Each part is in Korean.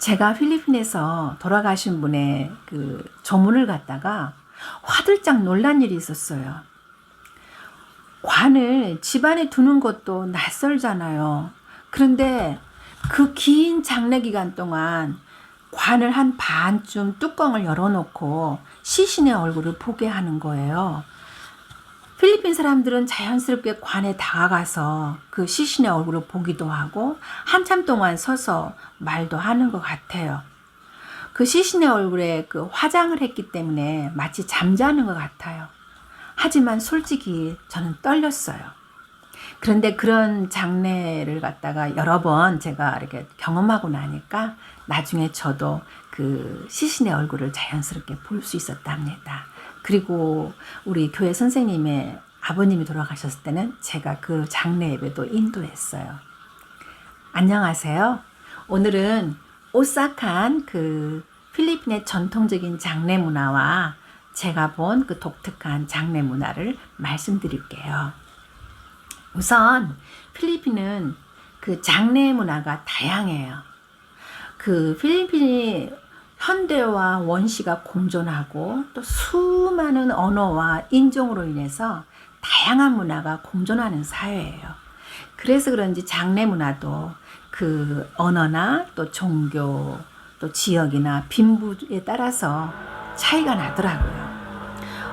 제가 필리핀에서 돌아가신 분의 그 조문을 갖다가 화들짝 놀란 일이 있었어요. 관을 집안에 두는 것도 낯설잖아요. 그런데 그 긴 장례 기간 동안 관을 한 반쯤 뚜껑을 열어놓고 시신의 얼굴을 보게 하는 거예요. 필리핀 사람들은 자연스럽게 관에 다가가서 그 시신의 얼굴을 보기도 하고 한참 동안 서서 말도 하는 것 같아요. 그 시신의 얼굴에 그 화장을 했기 때문에 마치 잠자는 것 같아요. 하지만 솔직히 저는 떨렸어요. 그런데 그런 장례를 갖다가 여러 번 제가 이렇게 경험하고 나니까 나중에 저도 그 시신의 얼굴을 자연스럽게 볼 수 있었답니다. 그리고 우리 교회 선생님의 아버님이 돌아가셨을 때는 제가 그 장례 예배도 인도했어요. 안녕하세요. 오늘은 오싹한 그 필리핀의 전통적인 장례 문화와 제가 본 그 독특한 장례 문화를 말씀드릴게요. 우선 필리핀은 그 장례 문화가 다양해요. 그 필리핀이 현대와 원시가 공존하고 또 수많은 언어와 인종으로 인해서 다양한 문화가 공존하는 사회예요. 그래서 그런지 장례 문화도 그 언어나 또 종교 또 지역이나 빈부에 따라서 차이가 나더라고요.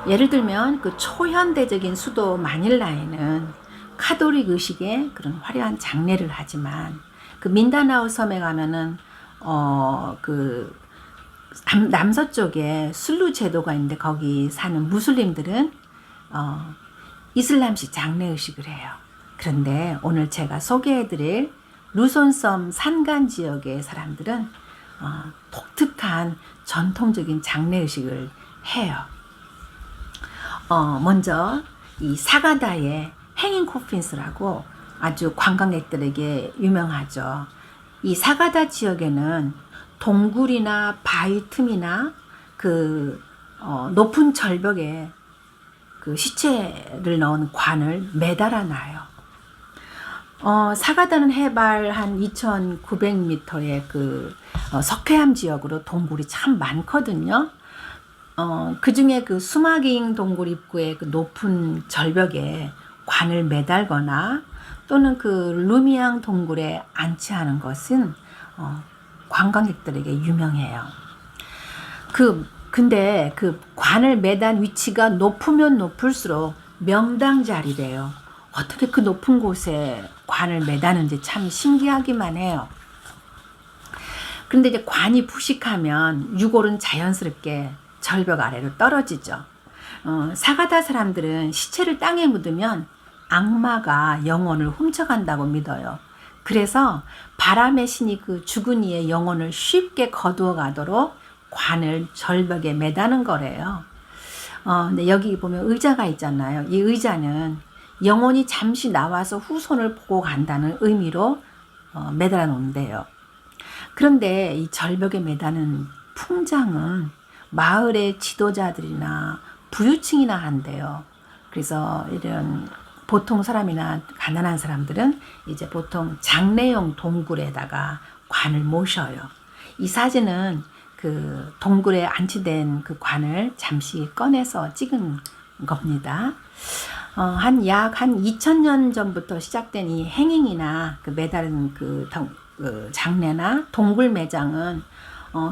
예를 들면 그 초현대적인 수도 마닐라에는 카톨릭 의식의 그런 화려한 장례를 하지만 그 민다나오 섬에 가면은 그 남서쪽에 술루 제도가 있는데 거기 사는 무슬림들은 이슬람식 장례 의식을 해요. 그런데 오늘 제가 소개해드릴 루손섬 산간 지역의 사람들은 독특한 전통적인 장례 의식을 해요. 먼저 이 사가다의 행인 코핀스라고 아주 관광객들에게 유명하죠. 이 사가다 지역에는 동굴이나 바위 틈이나 그 높은 절벽에 그 시체를 넣은 관을 매달아 놔요. 사가다는 해발 한 2,900m의 그 석회암 지역으로 동굴이 참 많거든요. 그 중에 그 수마깅 동굴 입구의 그 높은 절벽에 관을 매달거나 또는 그 루미앙 동굴에 안치하는 것은 관광객들에게 유명해요. 근데 그 관을 매단 위치가 높으면 높을수록 명당 자리래요. 어떻게 그 높은 곳에 관을 매다는지 참 신기하기만 해요. 그런데 이제 관이 부식하면 유골은 자연스럽게 절벽 아래로 떨어지죠. 사가다 사람들은 시체를 땅에 묻으면 악마가 영혼을 훔쳐간다고 믿어요. 그래서 바람의 신이 그 죽은 이의 영혼을 쉽게 거두어 가도록 관을 절벽에 매다는 거래요. 근데 여기 보면 의자가 있잖아요. 이 의자는 영혼이 잠시 나와서 후손을 보고 간다는 의미로 매달아 놓는데요. 그런데 이 절벽에 매다는 풍장은 마을의 지도자들이나 부유층이나 한대요. 그래서 이런 보통 사람이나 가난한 사람들은 이제 보통 장례용 동굴에다가 관을 모셔요. 이 사진은 그 동굴에 안치된 그 관을 잠시 꺼내서 찍은 겁니다. 약 한 2000년 전부터 시작된 이 행잉이나 그 매달은 그 장례나 동굴 매장은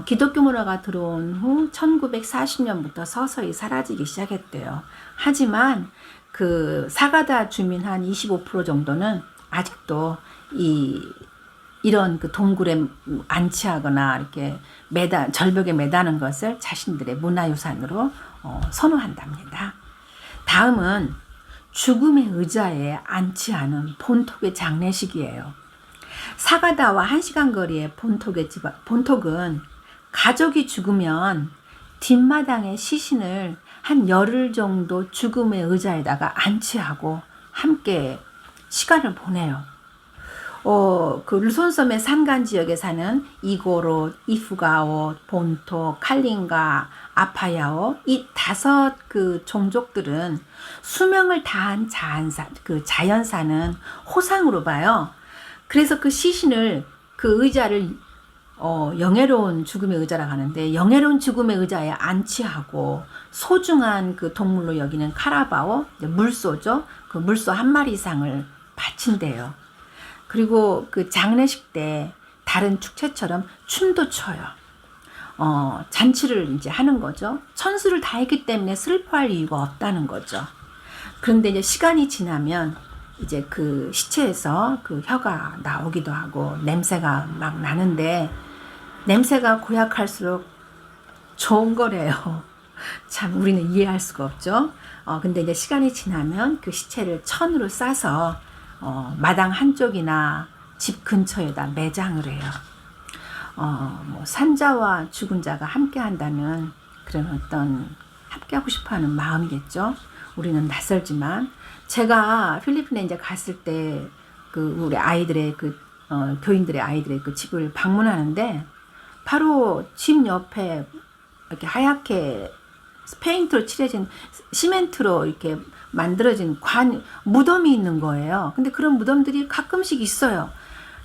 기독교 문화가 들어온 후 1940년부터 서서히 사라지기 시작했대요. 하지만 그 사가다 주민 한 25% 정도는 아직도 이런 그 동굴에 안치하거나 이렇게 절벽에 매다는 것을 자신들의 문화유산으로 선호한답니다. 다음은 죽음의 의자에 안치하는 본톡의 장례식이에요. 사가다와 1시간 거리의 본톡은 가족이 죽으면 뒷마당에 시신을 한 열흘 정도 죽음의 의자에다가 안치하고 함께 시간을 보내요. 그 르손섬의 산간 지역에 사는 이고로, 이프가오, 본토, 칼링가, 아파야오 이 5 그 종족들은 수명을 다한 자연사는 호상으로 봐요. 그래서 그 시신을 그 의자를 영예로운 죽음의 의자라고 하는데, 영예로운 죽음의 의자에 안치하고 소중한 그 동물로 여기는 카라바오, 물소죠. 그 물소 한 마리 이상을 바친대요. 그리고 그 장례식 때 다른 축제처럼 춤도 춰요. 잔치를 이제 하는 거죠. 천수를 다했기 때문에 슬퍼할 이유가 없다는 거죠. 그런데 이제 시간이 지나면 이제 그 시체에서 그 혀가 나오기도 하고 냄새가 막 나는데, 냄새가 고약할수록 좋은 거래요. 참 우리는 이해할 수가 없죠. 근데 이제 시간이 지나면 그 시체를 천으로 싸서 마당 한쪽이나 집 근처에다 매장을 해요. 뭐 산자와 죽은 자가 함께 한다는 그런 어떤 함께하고 싶어하는 마음이겠죠. 우리는 낯설지만, 제가 필리핀에 이제 갔을 때 그 우리 아이들의 교인들의 아이들의 그 집을 방문하는데, 바로 집 옆에 이렇게 하얗게 페인트로 칠해진, 시멘트로 이렇게 만들어진 무덤이 있는 거예요. 근데 그런 무덤들이 가끔씩 있어요.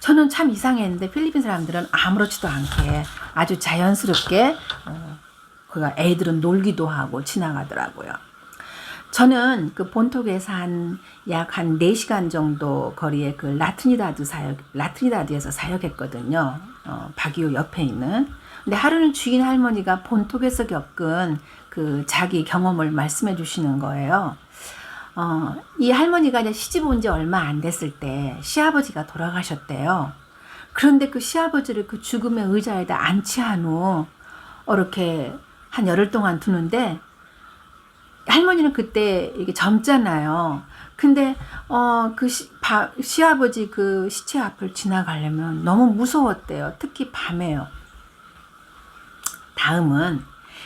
저는 참 이상했는데 필리핀 사람들은 아무렇지도 않게 아주 자연스럽게 그가 애들은 놀기도 하고 지나가더라고요. 저는 그 본토에서 약 4시간 정도 거리에 그 라트니다드에서 사역했거든요. 바기오 옆에 있는. 근데 하루는 주인 할머니가 본토에서 겪은 그 자기 경험을 말씀해 주시는 거예요. 이 할머니가 이제 시집 온 지 얼마 안 됐을 때 시아버지가 돌아가셨대요. 그런데 그 시아버지를 그 죽음의 의자에다 안치한 후 이렇게 한 열흘 동안 두는데, 할머니는 그때 이게 젊잖아요. 근데 시아버지 그 시체 앞을 지나가려면 너무 무서웠대요. 특히 밤에요. 다음은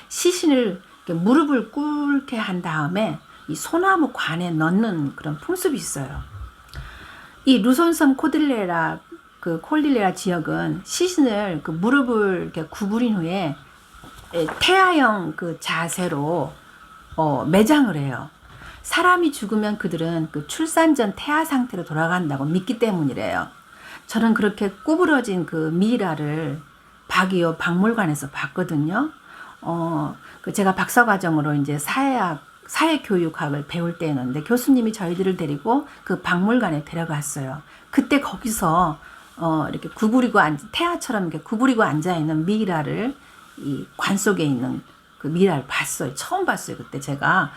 시신을 무릎을 꿇게 한 다음에 이 소나무 관에 넣는 그런 풍습이 있어요. 이 루손섬 콜딜레라 지역은 시신을 그 무릎을 이렇게 구부린 후에 태아형 그 자세로 매장을 해요. 사람이 죽으면 그들은 그 출산 전 태아 상태로 돌아간다고 믿기 때문이래요. 저는 그렇게 구부러진 그 미이라를 바기오 박물관에서 봤거든요. 제가 박사과정으로 이제 사회교육학을 배울 때였는데, 교수님이 저희들을 데리고 그 박물관에 데려갔어요. 그때 거기서 이렇게 태아처럼 이렇게 구부리고 앉아 있는 미이라를, 이 관 속에 있는 그 미이라를 봤어요. 처음 봤어요. 그때 제가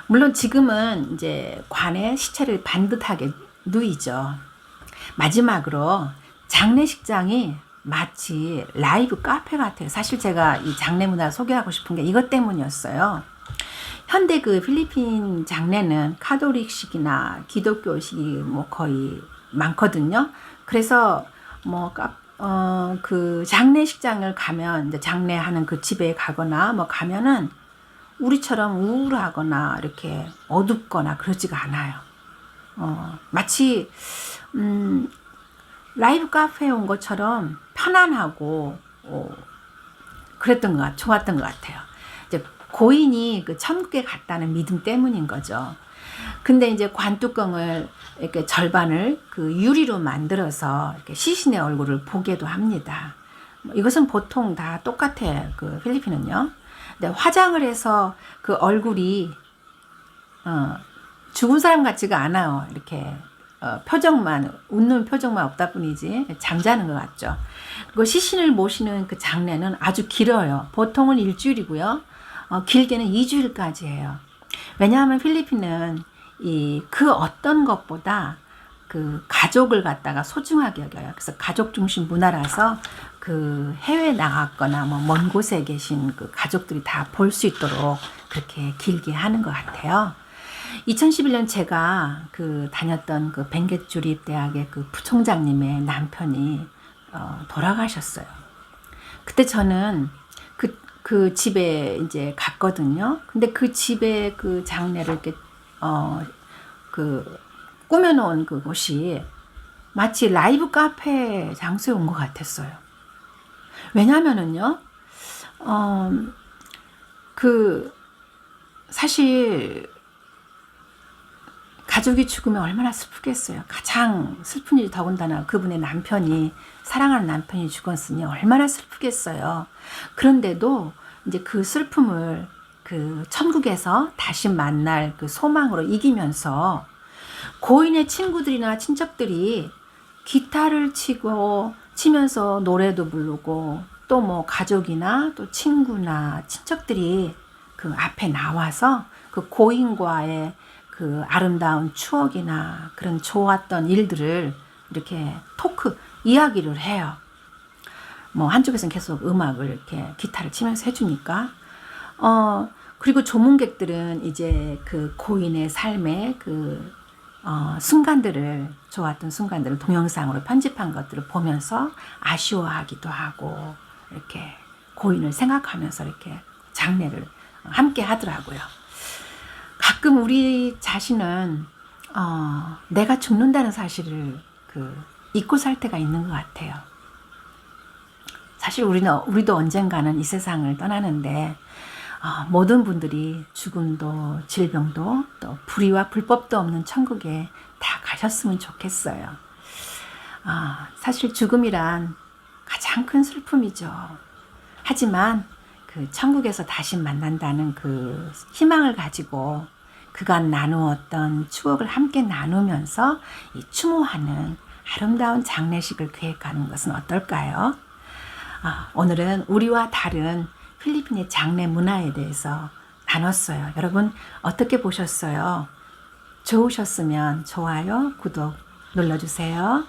물론 지금은 이제 관에 시체를 반듯하게 누이죠. 마지막으로 장례식장이 마치 라이브 카페 같아요. 사실 제가 이 장례 문화를 소개하고 싶은 게 이것 때문이었어요. 현대 그 필리핀 장례는 카톨릭식이나 기독교식이 뭐 거의 많거든요. 그래서 그 장례식장을 가면, 이제 장례하는 그 집에 가거나 가면은 우리처럼 우울하거나 이렇게 어둡거나 그러지가 않아요. 마치 라이브 카페에 온 것처럼 편안하고 좋았던 것 같아요. 이제 고인이 그 천국에 갔다는 믿음 때문인 거죠. 근데 이제 관뚜껑을 이렇게 절반을 그 유리로 만들어서 이렇게 시신의 얼굴을 보게도 합니다. 이것은 보통 다 똑같아, 그 필리핀은요. 근데 화장을 해서 그 얼굴이 죽은 사람 같지가 않아요. 이렇게 웃는 표정만 없다 뿐이지 잠자는 것 같죠. 그리고 시신을 모시는 그 장례는 아주 길어요. 보통은 일주일이고요. 길게는 2주일까지 해요. 왜냐하면 필리핀은 그 어떤 것보다 그 가족을 갖다가 소중하게 여겨요. 그래서 가족 중심 문화라서 그 해외 나갔거나 먼 곳에 계신 그 가족들이 다 볼 수 있도록 그렇게 길게 하는 것 같아요. 2011년 제가 그 다녔던 그 벵게주립 대학의 그 부총장님의 남편이 돌아가셨어요. 그때 저는 그 집에 이제 갔거든요. 근데 그 집에 그 장례를 이렇게 꾸며놓은 그곳이 마치 라이브 카페 장소에 온 것 같았어요. 왜냐면은요, 사실 가족이 죽으면 얼마나 슬프겠어요. 가장 슬픈 일이 더군다나 그분의 남편이, 사랑하는 남편이 죽었으니 얼마나 슬프겠어요. 그런데도 이제 그 슬픔을 그 천국에서 다시 만날 그 소망으로 이기면서 고인의 친구들이나 친척들이 기타를 치면서 노래도 부르고 또 뭐 가족이나 또 친구나 친척들이 그 앞에 나와서 그 고인과의 그 아름다운 추억이나 그런 좋았던 일들을 이렇게 이야기를 해요. 뭐 한쪽에서는 계속 음악을 이렇게 기타를 치면서 해주니까 그리고 조문객들은 이제 그 고인의 삶의 그 순간들을, 좋았던 순간들을 동영상으로 편집한 것들을 보면서 아쉬워하기도 하고 이렇게 고인을 생각하면서 이렇게 장례를 함께 하더라고요. 가끔 우리 자신은 내가 죽는다는 사실을 잊고 살 때가 있는 것 같아요. 사실 우리도 언젠가는 이 세상을 떠나는데 모든 분들이 죽음도 질병도 또 불의와 불법도 없는 천국에 다 가셨으면 좋겠어요. 사실 죽음이란 가장 큰 슬픔이죠. 하지만 그 천국에서 다시 만난다는 그 희망을 가지고 그간 나누었던 추억을 함께 나누면서 이 추모하는 아름다운 장례식을 계획하는 것은 어떨까요? 오늘은 우리와 다른 필리핀의 장례 문화에 대해서 나눴어요. 여러분 어떻게 보셨어요? 좋으셨으면 좋아요, 구독 눌러주세요.